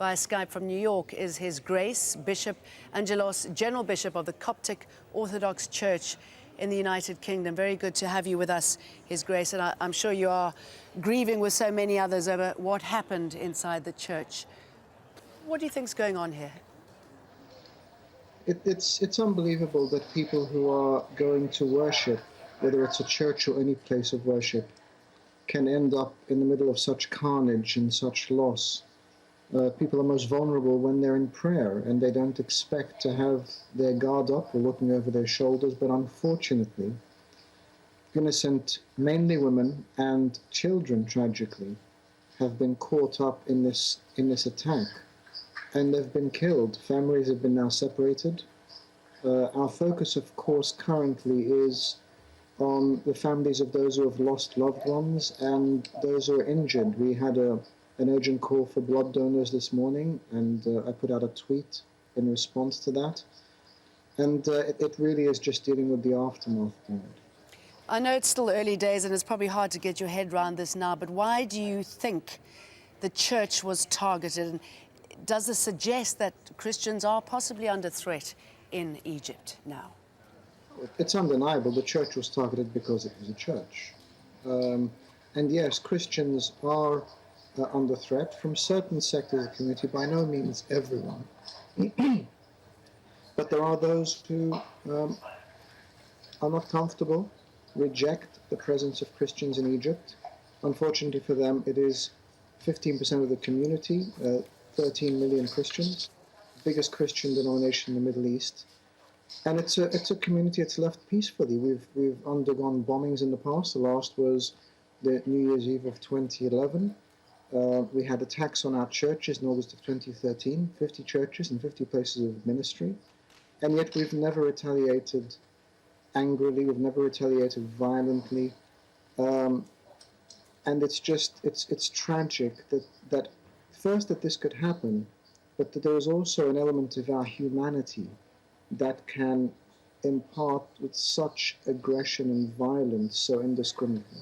via Skype from New York is His Grace Bishop Angaelos, General Bishop of the Coptic Orthodox Church in the United Kingdom. Very good to have you with us, His Grace, and I'm sure you are grieving with so many others over what happened inside the church. What do you think's going on here? It's unbelievable that people who are going to worship, whether it's a church or any place of worship, can end up in the middle of such carnage and such loss. People are most vulnerable when they're in prayer and they don't expect to have their guard up or looking over their shoulders, but unfortunately, innocent, mainly women and children, tragically, have been caught up in this attack, and they've been killed. Families have been now separated. Our focus, of course, currently is on the families of those who have lost loved ones and those who are injured. We had an urgent call for blood donors this morning, and I put out a tweet in response to that. And it really is just dealing with the aftermath of it. I know it's still early days and it's probably hard to get your head around this now, but why do you think the church was targeted? And does this suggest that Christians are possibly under threat in Egypt now? It's undeniable the church was targeted because it was a church. And yes, Christians are under threat from certain sectors of the community, by no means everyone. But there are those who are not comfortable, reject the presence of Christians in Egypt. Unfortunately for them, it is 15% of the community, 13 million Christians, biggest Christian denomination in the Middle East. And it's a community that's left peacefully. We've undergone bombings in the past. The last was the New Year's Eve of 2011. We had attacks on our churches in August of 2013, 50 churches and 50 places of ministry. And yet we've never retaliated angrily, we've never retaliated violently. And it's tragic that first that this could happen, but that there is also an element of our humanity that can impart with such aggression and violence so indiscriminately.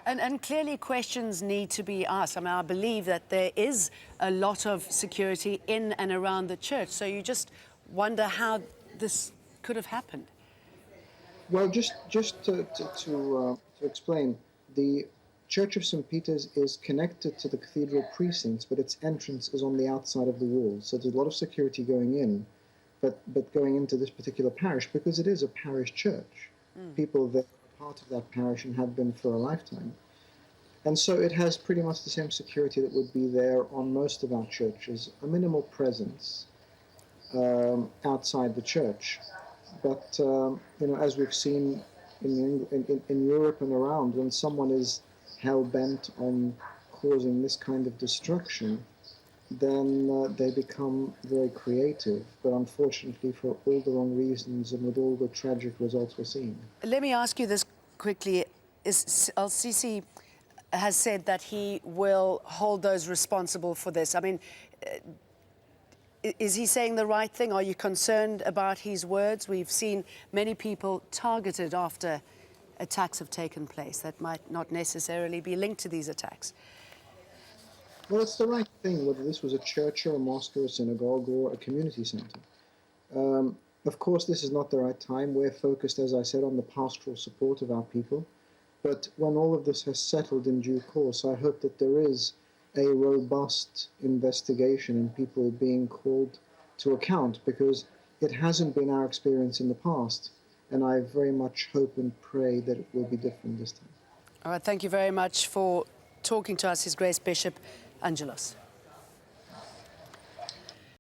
And clearly questions need to be asked. I mean, I believe that there is a lot of security in and around the church, so you just wonder how this could have happened. Well, just to explain, the Church of St. Peter's is connected to the cathedral precincts, but its entrance is on the outside of the walls, so there's a lot of security going in. But going into this particular parish, because it is a parish church, people that are part of that parish and have been for a lifetime. And so it has pretty much the same security that would be there on most of our churches, a minimal presence outside the church. But, as we've seen in Europe and around, when someone is hell-bent on causing this kind of destruction, then they become very creative, but unfortunately for all the wrong reasons and with all the tragic results we're seeing. Let me ask you this quickly. El-Sisi has said that he will hold those responsible for this. I mean, is he saying the right thing? Are you concerned about his words? We've seen many people targeted after attacks have taken place that might not necessarily be linked to these attacks. Well, it's the right thing, whether this was a church or a mosque or a synagogue or a community center. Of course, this is not the right time. We're focused, as I said, on the pastoral support of our people. But when all of this has settled in due course, I hope that there is a robust investigation and people being called to account, because it hasn't been our experience in the past. And I very much hope and pray that it will be different this time. All right, thank you very much for talking to us, His Grace Bishop Angaelos.